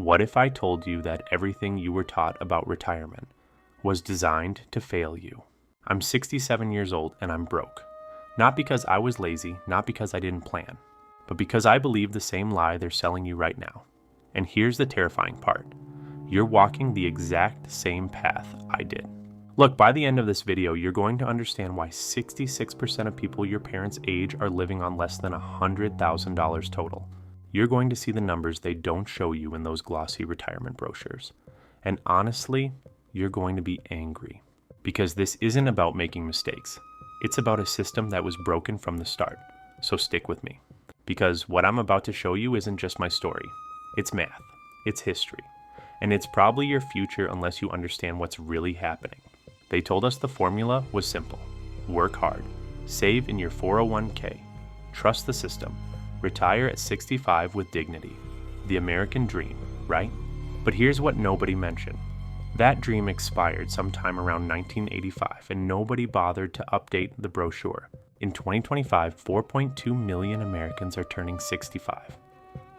What if I told you that everything you were taught about retirement was designed to fail you? I'm 67 years old and I'm broke. Not because I was lazy, not because I didn't plan, but because I believe the same lie they're selling you right now. And here's the terrifying part. You're walking the exact same path I did. Look, by the end of this video, you're going to understand why 66% of people your parents' age are living on less than $100,000 total. You're going to see the numbers they don't show you in those glossy retirement brochures. And honestly, you're going to be angry. Because this isn't about making mistakes. It's about a system that was broken from the start. So stick with me. Because what I'm about to show you isn't just my story. It's math. It's history. And it's probably your future unless you understand what's really happening. They told us the formula was simple. Work hard. Save in your 401k. Trust the system. Retire at 65 with dignity. The American dream, right? But here's what nobody mentioned. That dream expired sometime around 1985 and nobody bothered to update the brochure. In 2025, 4.2 million Americans are turning 65.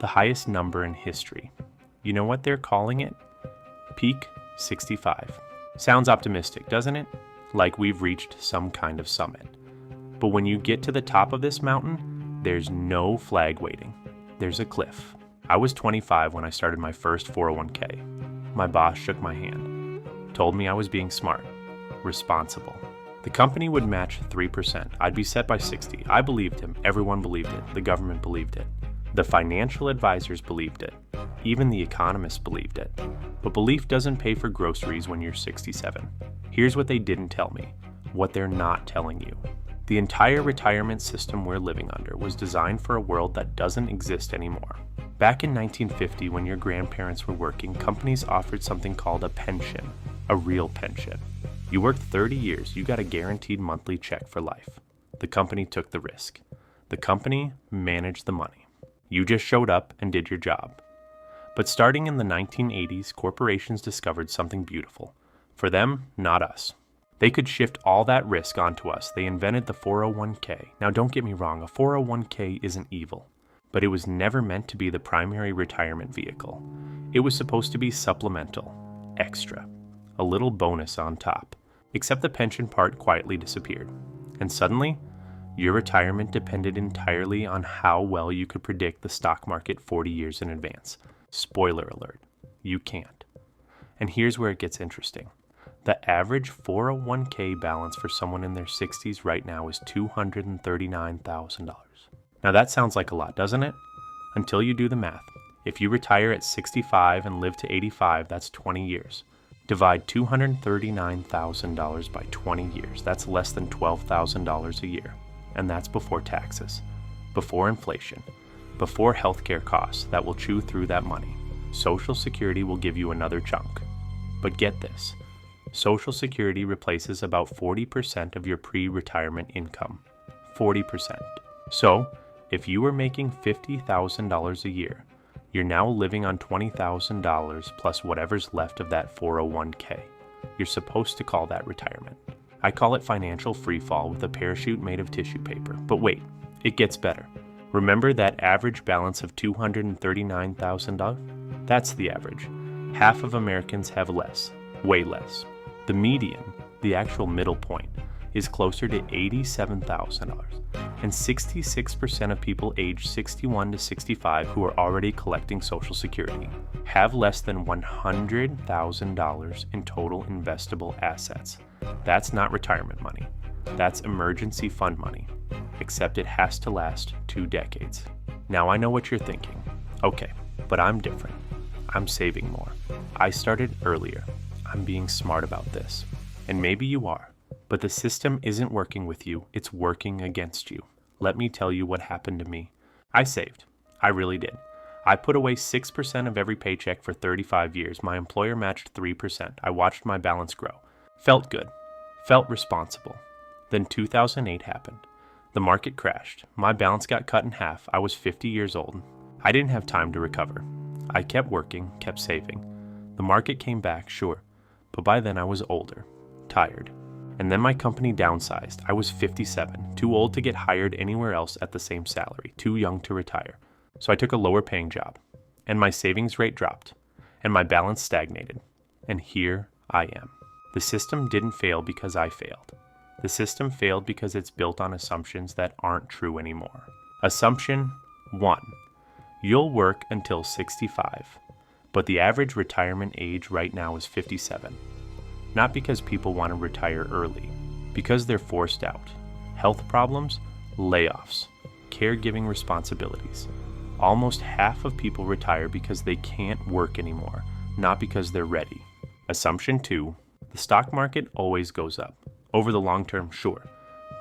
The highest number in history. You know what they're calling it? Peak 65. Sounds optimistic, doesn't it? Like we've reached some kind of summit. But when you get to the top of this mountain, there's no flag waiting. There's a cliff. I was 25 when I started my first 401k. My boss shook my hand, told me I was being smart, responsible. The company would match 3%. I'd be set by 60. I believed him. Everyone believed it. The government believed it. The financial advisors believed it. Even the economists believed it. But belief doesn't pay for groceries when you're 67. Here's what they didn't tell me, what they're not telling you. The entire retirement system we're living under was designed for a world that doesn't exist anymore. Back in 1950, when your grandparents were working, companies offered something called a pension, a real pension. You worked 30 years, you got a guaranteed monthly check for life. The company took the risk. The company managed the money. You just showed up and did your job. But starting in the 1980s, corporations discovered something beautiful. For them, not us. They could shift all that risk onto us. They invented the 401k. Now don't get me wrong, a 401k isn't evil. But it was never meant to be the primary retirement vehicle. It was supposed to be supplemental, extra, a little bonus on top. Except the pension part quietly disappeared. And suddenly, your retirement depended entirely on how well you could predict the stock market 40 years in advance. Spoiler alert, you can't. And here's where it gets interesting. The average 401k balance for someone in their 60s right now is $239,000. Now that sounds like a lot, doesn't it? Until you do the math. If you retire at 65 and live to 85, that's 20 years. Divide $239,000 by 20 years. That's less than $12,000 a year. And that's before taxes, before inflation, before healthcare costs that will chew through that money. Social Security will give you another chunk. But get this. Social Security replaces about 40% of your pre-retirement income. 40%. So, if you were making $50,000 a year, you're now living on $20,000 plus whatever's left of that 401k. You're supposed to call that retirement. I call it financial freefall with a parachute made of tissue paper. But wait, it gets better. Remember that average balance of $239,000? That's the average. Half of Americans have less, way less. The median, the actual middle point, is closer to $87,000. And 66% of people aged 61 to 65 who are already collecting Social Security have less than $100,000 in total investable assets. That's not retirement money. That's emergency fund money. Except it has to last 2 decades. Now I know what you're thinking. Okay, but I'm different. I'm saving more. I started earlier. I'm being smart about this. And maybe you are. But the system isn't working with you. It's working against you. Let me tell you what happened to me. I saved. I really did. I put away 6% of every paycheck for 35 years. My employer matched 3%. I watched my balance grow. Felt good. Felt responsible. Then 2008 happened. The market crashed. My balance got cut in half. I was 50 years old. I didn't have time to recover. I kept working, kept saving. The market came back, sure. But by then I was older, tired. And then my company downsized. I was 57, too old to get hired anywhere else at the same salary, too young to retire. So I took a lower paying job. And my savings rate dropped. and my balance stagnated. And here I am. The system didn't fail because I failed. The system failed because it's built on assumptions that aren't true anymore. Assumption 1. You'll work until 65, but the average retirement age right now is 57. Not because people want to retire early, because they're forced out. Health problems, layoffs, caregiving responsibilities. Almost half of people retire because they can't work anymore, not because they're ready. Assumption 2. The stock market always goes up. Over the long term, sure.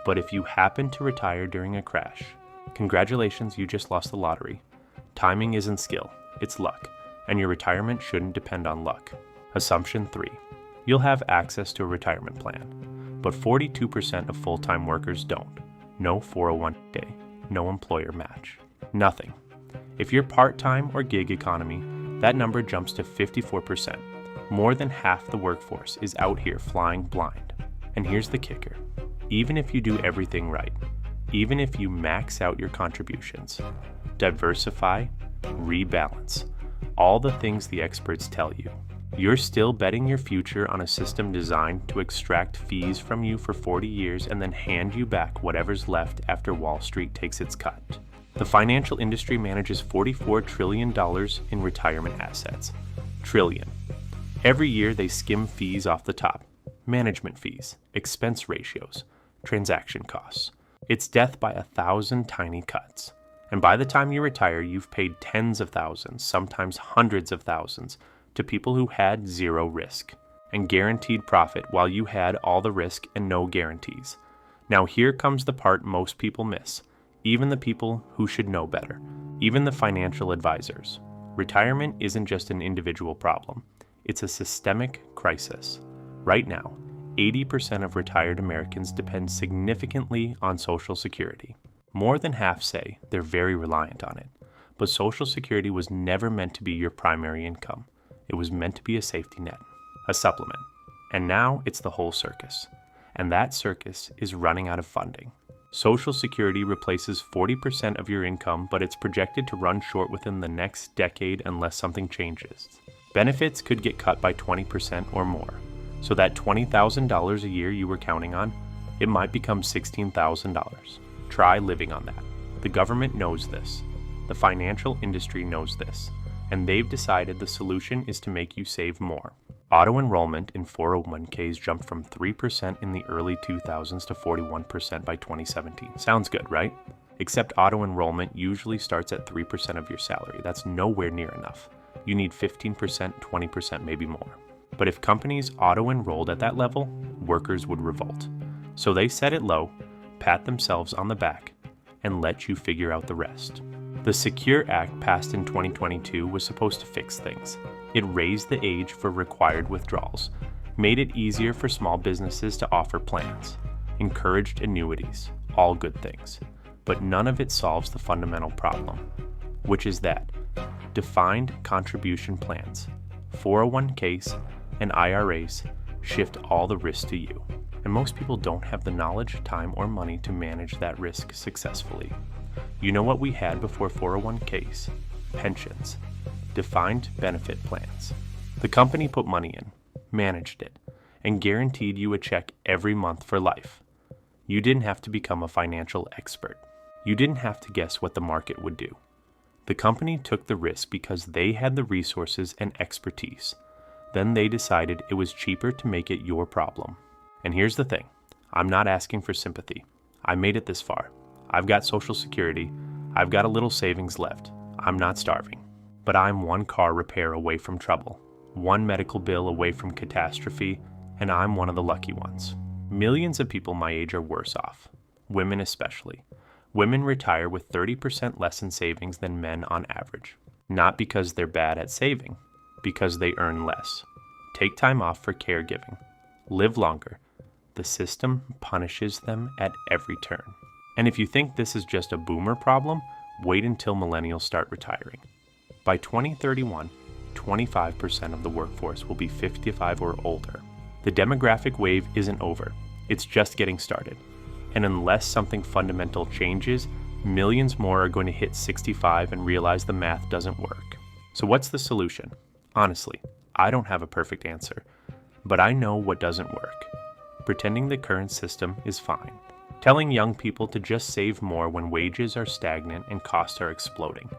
But if you happen to retire during a crash, congratulations, you just lost the lottery. Timing isn't skill, it's luck, and your retirement shouldn't depend on luck. Assumption 3. You'll have access to a retirement plan, but 42% of full-time workers don't. No 401k, no employer match, nothing. If you're part-time or gig economy, that number jumps to 54%. More than half the workforce is out here flying blind. And here's the kicker. Even if you do everything right, even if you max out your contributions, diversify, rebalance, all the things the experts tell you, you're still betting your future on a system designed to extract fees from you for 40 years and then hand you back whatever's left after Wall Street takes its cut. The financial industry manages $44 trillion in retirement assets. Trillion. Every year they skim fees off the top. Management fees, expense ratios, transaction costs. It's death by 1,000 tiny cuts. And by the time you retire, you've paid tens of thousands, sometimes hundreds of thousands, to people who had zero risk and guaranteed profit while you had all the risk and no guarantees. Now here comes the part most people miss, even the people who should know better, even the financial advisors. Retirement isn't just an individual problem, it's a systemic crisis. Right now, 80% of retired Americans depend significantly on Social Security. More than half say they're very reliant on it, but Social Security was never meant to be your primary income. It was meant to be a safety net, a supplement. And now it's the whole circus. And that circus is running out of funding. Social Security replaces 40% of your income, but it's projected to run short within the next decade unless something changes. Benefits could get cut by 20% or more. So that $20,000 a year you were counting on, it might become $16,000. Try living on that. The government knows this. The financial industry knows this. And they've decided the solution is to make you save more. Auto enrollment in 401ks jumped from 3% in the early 2000s to 41% by 2017. Sounds good, right? Except auto enrollment usually starts at 3% of your salary. That's nowhere near enough. You need 15%, 20%, maybe more. But if companies auto-enrolled at that level, workers would revolt. So they set it low, pat themselves on the back, and let you figure out the rest. The Secure Act passed in 2022 was supposed to fix things. It raised the age for required withdrawals, made it easier for small businesses to offer plans, encouraged annuities, all good things. But none of it solves the fundamental problem, which is that defined contribution plans, 401ks, and IRAs shift all the risk to you. And most people don't have the knowledge, time, or money to manage that risk successfully. You know what we had before 401ks? Pensions, defined benefit plans. The company put money in, managed it, and guaranteed you a check every month for life. You didn't have to become a financial expert. You didn't have to guess what the market would do. The company took the risk because they had the resources and expertise. Then they decided it was cheaper to make it your problem. And here's the thing, I'm not asking for sympathy. I made it this far. I've got Social Security. I've got a little savings left. I'm not starving. But I'm one car repair away from trouble, one medical bill away from catastrophe, and I'm one of the lucky ones. Millions of people my age are worse off, women especially. Women retire with 30% less in savings than men on average. Not because they're bad at saving, because they earn less. Take time off for caregiving. Live longer. The system punishes them at every turn. And if you think this is just a boomer problem, wait until millennials start retiring. By 2031, 25% of the workforce will be 55 or older. The demographic wave isn't over. It's just getting started. And unless something fundamental changes, millions more are going to hit 65 and realize the math doesn't work. So what's the solution? Honestly, I don't have a perfect answer, but I know what doesn't work. Pretending the current system is fine. Telling young people to just save more when wages are stagnant and costs are exploding.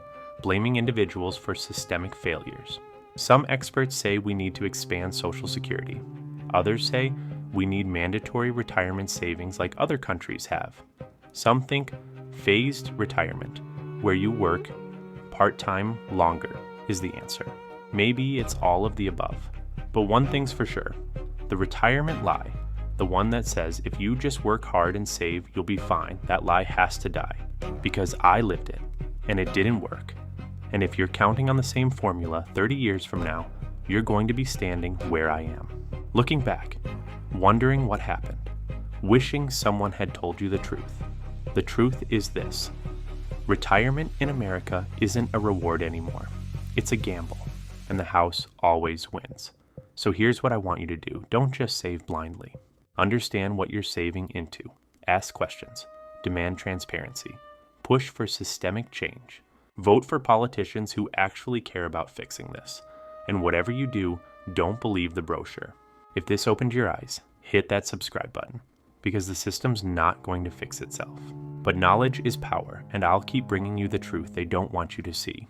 Blaming individuals for systemic failures. Some experts say we need to expand Social Security. Others say we need mandatory retirement savings like other countries have. Some think phased retirement, where you work part-time longer, is the answer. Maybe it's all of the above. But one thing's for sure, the retirement lie, the one that says if you just work hard and save, you'll be fine, that lie has to die. Because I lived it, and it didn't work. And if you're counting on the same formula 30 years from now, you're going to be standing where I am. Looking back, wondering what happened, wishing someone had told you the truth. The truth is this: retirement in America isn't a reward anymore. It's a gamble, and the house always wins. So here's what I want you to do. Don't just save blindly. Understand what you're saving into. Ask questions. Demand transparency. Push for systemic change. Vote for politicians who actually care about fixing this. And whatever you do, don't believe the brochure. If this opened your eyes, hit that subscribe button, because the system's not going to fix itself. But knowledge is power, and I'll keep bringing you the truth they don't want you to see.